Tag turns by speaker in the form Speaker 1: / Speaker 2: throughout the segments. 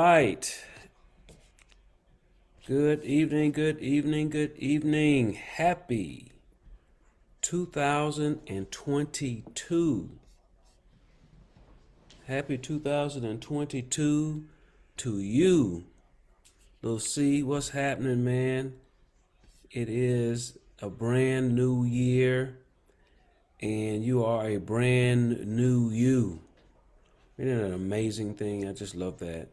Speaker 1: right. Good evening, good evening, good evening. Happy 2022. Happy 2022 to you. Little C, what's happening, man? It is a brand new year, and you are a brand new you. Isn't it an amazing thing? I just love that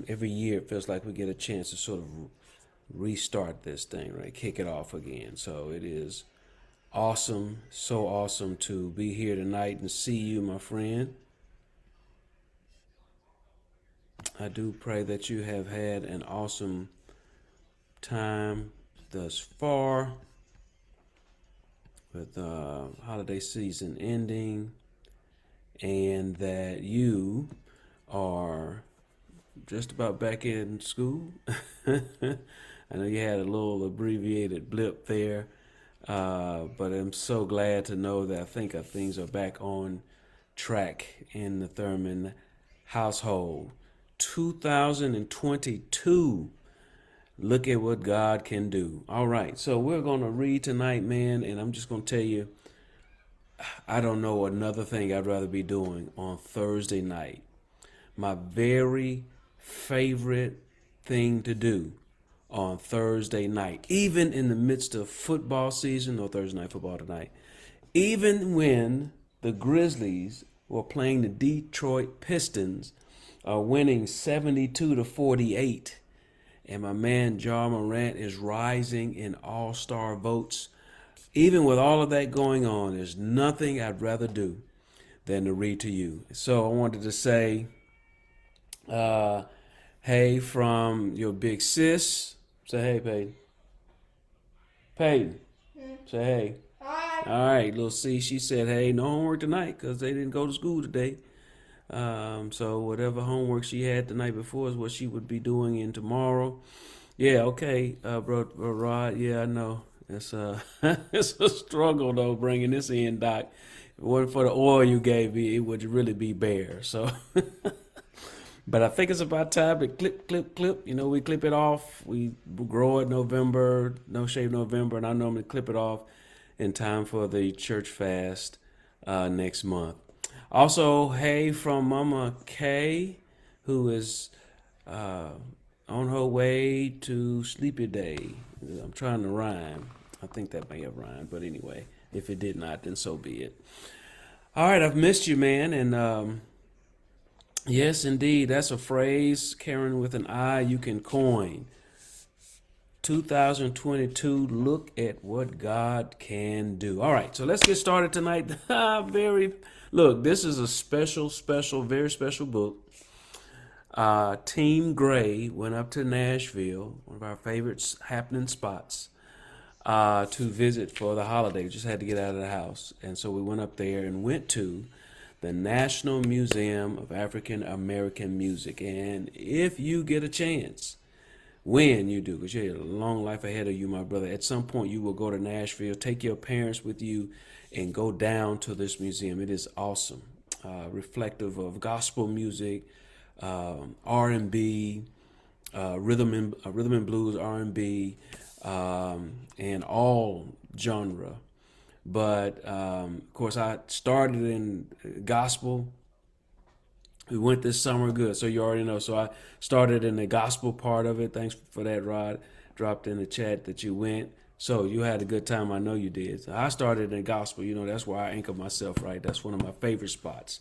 Speaker 1: every year it feels like we get a chance to sort of restart this thing, right? Kick it off again. So it is awesome, so awesome to be here tonight and see you, my friend. I do pray that you have had an awesome time thus far with holiday season ending, and that you are just about back in school. I know you had a little abbreviated blip there, but I'm so glad to know that I think things are back on track in the Thurman household. 2022. Look at what God can do. All right, so we're going to read tonight, man, and I'm just going to tell you, I don't know another thing I'd rather be doing on Thursday night. My very favorite thing to do on Thursday night, even in the midst of football season, or Thursday night football tonight, even when the Grizzlies were playing the Detroit Pistons, winning 72-48, and my man Ja Morant is rising in all-star votes. Even with all of that going on, there's nothing I'd rather do than to read to you. So I wanted to say, hey, from your big sis. Say hey, Peyton. Peyton, say hey. All right, little C, she said, hey, no homework tonight because they didn't go to school today. So whatever homework she had the night before is what she would be doing in tomorrow. Yeah, okay, bro, Rod. Yeah, I know. It's it's a struggle though bringing this in, Doc. If it wasn't for the oil you gave me, it would really be bare. So, but I think it's about time to clip. You know, we clip it off. We grow it November, no shave November, and I normally clip it off in time for the church fast next month. Also, hey from Mama K, who is on her way to Sleepy Day. I'm trying to rhyme. I think that may have rhymed, but anyway, if it did not, then so be it. All right, I've missed you, man, and yes, indeed, that's a phrase, Karen, with an I, you can coin. 2022, look at what God can do. All right, so let's get started tonight. Look, this is a special, very special book. Team Gray went up to Nashville, one of our favorite happening spots, to visit for the holiday. We just had to get out of the house. And so we went up there and went to the National Museum of African American Music. And if you get a chance, when you do, because you have a long life ahead of you, my brother, at some point you will go to Nashville, take your parents with you, and go down to this museum. It is awesome, reflective of gospel music, R&B, rhythm and blues, R&B, and all genre. But of course, I started in gospel. We went this summer, good. So you already know. So I started in the gospel part of it. Thanks for that, Rod. Dropped in the chat that you went. So you had a good time. I know you did. So I started in gospel. You know, that's where I anchor myself, right? That's one of my favorite spots.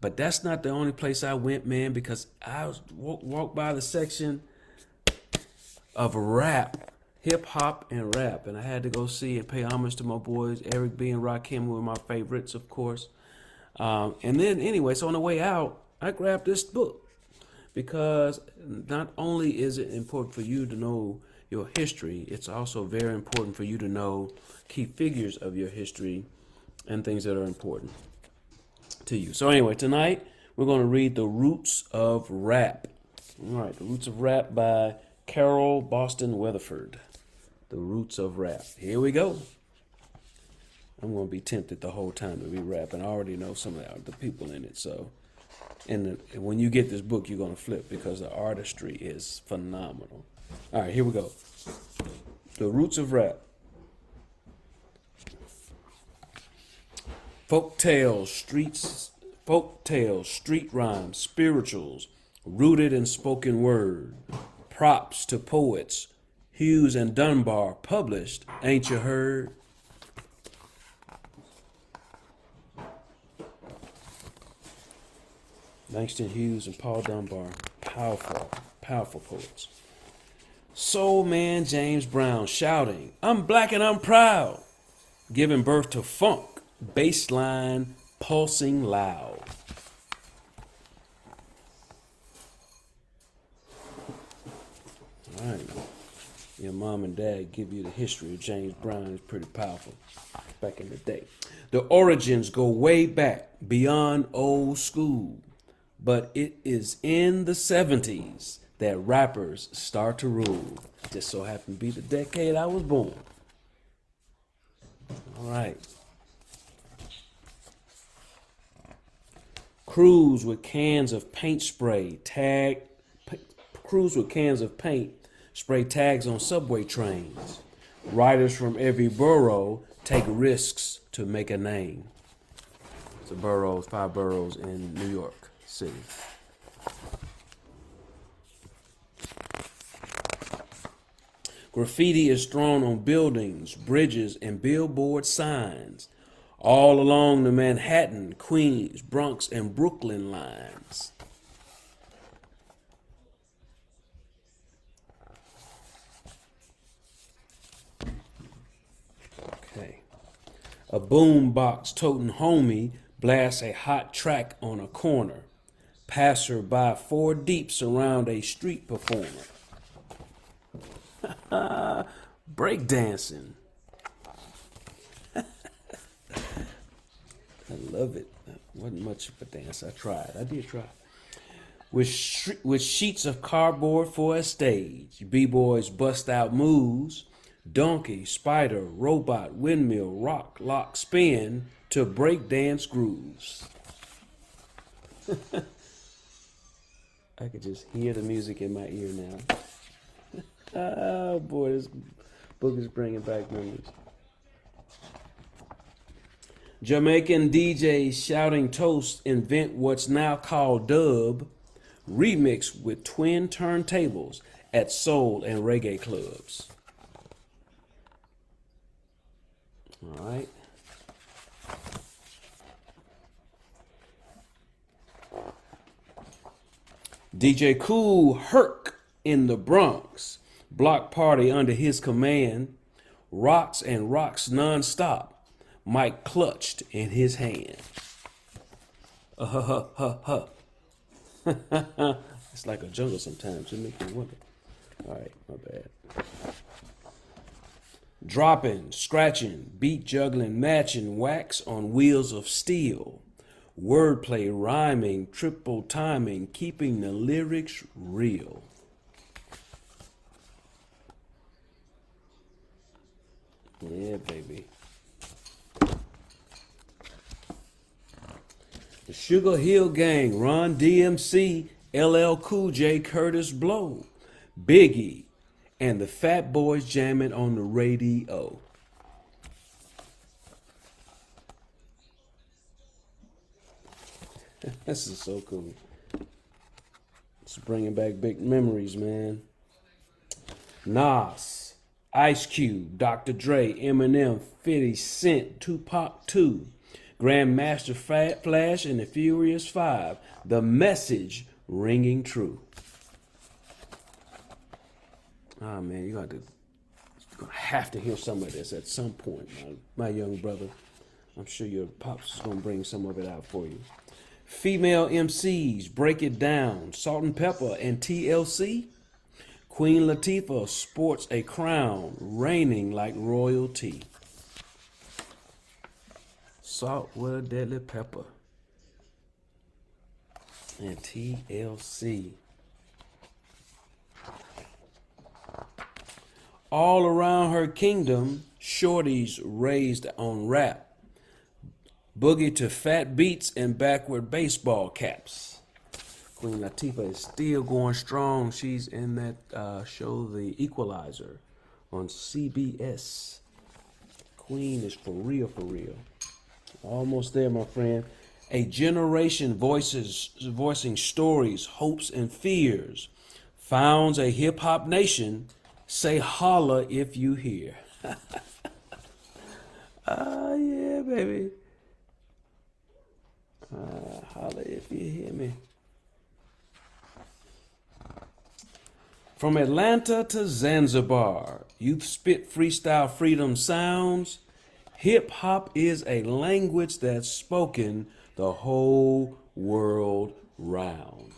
Speaker 1: But that's not the only place I went, man, because I walked by the section of rap, hip hop and rap, and I had to go see and pay homage to my boys, Eric B and Rakim were my favorites, of course. And then anyway, so on the way out, I grabbed this book because not only is it important for you to know your history, it's also very important for you to know key figures of your history and things that are important to you. So anyway, tonight we're going to read The Roots of Rap. All right, The Roots of Rap by Carole Boston Weatherford. The Roots of Rap. Here we go. I'm going to be tempted the whole time to be rapping. I already know some of the people in it, so And when you get this book, you're gonna flip because the artistry is phenomenal. All right, here we go. The roots of rap. Folk tales, street rhymes, spirituals, rooted in spoken word. Props to poets, Hughes and Dunbar published, ain't you heard? Langston Hughes and Paul Dunbar, powerful, powerful poets. Soul Man James Brown shouting, I'm black and I'm proud, giving birth to funk, bass line pulsing loud. All right. Your mom and dad give you the history of James Brown. It's pretty powerful back in the day. The origins go way back beyond old school, but it is in the 70s that rappers start to rule. Just so happened to be the decade I was born. All right. Crews with cans of paint spray crews with cans of paint spray tags on subway trains. Riders from every borough take risks to make a name. It's the boroughs, 5 boroughs in New York City. Graffiti is thrown on buildings, bridges, and billboard signs all along the Manhattan, Queens, Bronx, and Brooklyn lines. Okay. A boombox toting homie blasts a hot track on a corner. Passer-by 4 deep surround a street performer. Breakdancing. I love it. Wasn't much of a dance. I did try. With sheets of cardboard for a stage, b-boys bust out moves. Donkey, spider, robot, windmill, rock, lock, spin to breakdance grooves. I could just hear the music in my ear now. Oh boy, this book is bringing back memories. Jamaican DJs shouting toasts invent what's now called dub, remixed with twin turntables at soul and reggae clubs. All right. DJ Kool Herc in the Bronx, block party under his command, rocks and rocks nonstop, mic clutched in his hand. It's like a jungle sometimes. It makes me wonder. All right, my bad. Dropping, scratching, beat juggling, matching, wax on wheels of steel. Wordplay, rhyming, triple timing, keeping the lyrics real. Yeah, baby. The Sugar Hill Gang, Run DMC, LL Cool J, Curtis Blow, Biggie, and the Fat Boys jamming on the radio. This is so cool. It's bringing back big memories, man. Nas, Ice Cube, Dr. Dre, Eminem, 50 Cent, Tupac 2, Grandmaster Flash, and the Furious 5. The message ringing true. Oh man, you're gonna have to hear some of this at some point, my young brother. I'm sure your pops is gonna bring some of it out for you. Female MCs break it down. Salt and Pepper and TLC. Queen Latifah sports a crown, reigning like royalty. Salt with a deadly pepper. And TLC. All around her kingdom, shorties raised on rap. Boogie to fat beats and backward baseball caps. Queen Latifah is still going strong. She's in that show, The Equalizer, on CBS. Queen is for real, for real. Almost there, my friend. A generation voicing stories, hopes, and fears. Founds a hip hop nation. Say holla if you hear. Ah, yeah, baby. Holla if you hear me. From Atlanta to Zanzibar, youth spit freestyle freedom sounds. Hip hop is a language that's spoken the whole world round.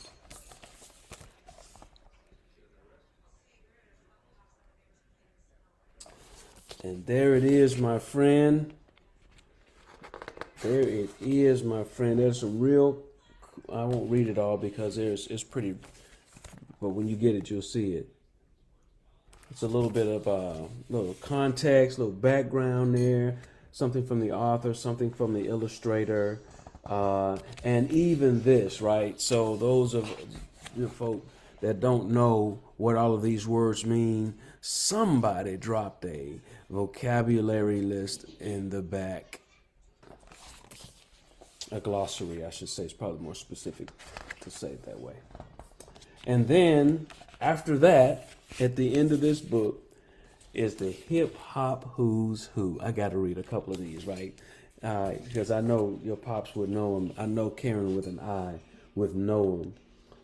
Speaker 1: And there it is, my friend. There it is, my friend. There's some real. I won't read it all because it's pretty. But when you get it, you'll see it. It's a little bit of little context, little background there, something from the author, something from the illustrator, and even this, right? So those of you folk that don't know what all of these words mean, somebody dropped a vocabulary list in the back. A glossary, I should say. It's probably more specific to say it that way. And then after that, at the end of this book, is the hip hop who's who. I got to read a couple of these, right? Because I know your pops would know them. I know Karen with an I would know them.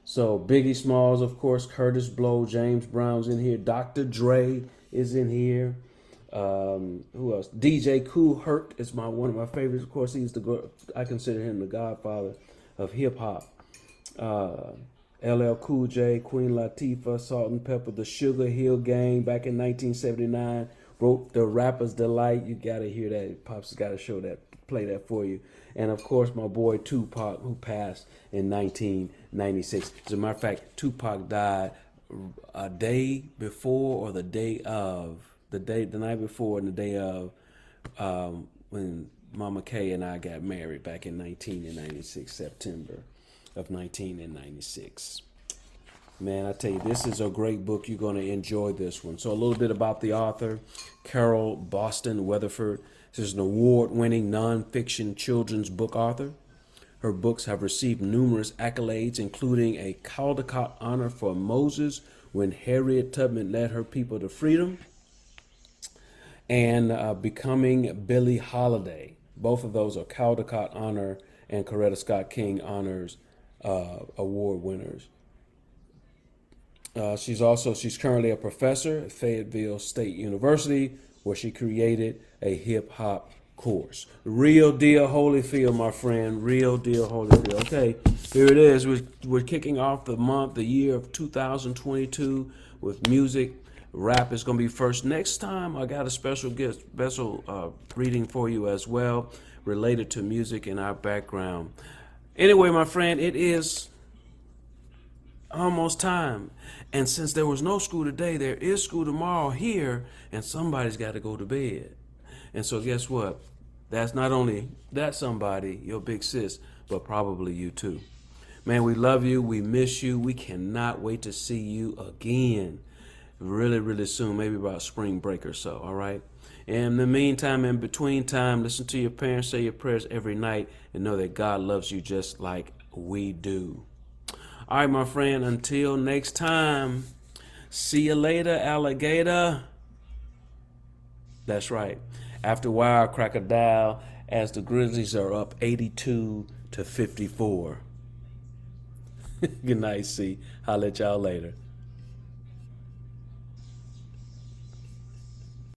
Speaker 1: So Biggie Smalls, of course, Curtis Blow, James Brown's in here. Dr. Dre is in here. Who else? DJ Kool Herc is one of my favorites. Of course, I consider him the godfather of hip hop. LL Cool J, Queen Latifah, Salt and Pepper, the Sugar Hill Gang back in 1979 wrote The Rapper's Delight. You gotta hear that. Pops gotta play that for you. And of course, my boy Tupac, who passed in 1996. As a matter of fact, Tupac died a day before or the night before and the day of when Mama Kay and I got married back in 1996, September of 1996. Man, I tell you, this is a great book. You're going to enjoy this one. So a little bit about the author, Carole Boston Weatherford. This is an award-winning nonfiction children's book author. Her books have received numerous accolades, including a Caldecott Honor for Moses when Harriet Tubman led her people to freedom, and Becoming Billie Holiday. Both of those are Caldecott Honor and Coretta Scott King Honors award winners. She's currently a professor at Fayetteville State University, where she created a hip hop course. Real deal Holyfield, my friend. Real deal Holyfield. Okay, here it is. We're kicking off the year of 2022 with music. Rap is going to be first. Next time, I got a special reading for you as well, related to music and our background. Anyway, my friend, it is almost time. And since there was no school today, there is school tomorrow here, and somebody's got to go to bed. And so guess what? That's not only that somebody, your big sis, but probably you too. Man, we love you. We miss you. We cannot wait to see you again really, really soon, maybe about spring break or so, all right? And in the meantime, in between time, listen to your parents, say your prayers every night, and know that God loves you just like we do. All right, my friend, until next time, see you later, alligator. That's right. After a while, crocodile, as the Grizzlies are up 82-54. Good night, C. I'll let y'all later.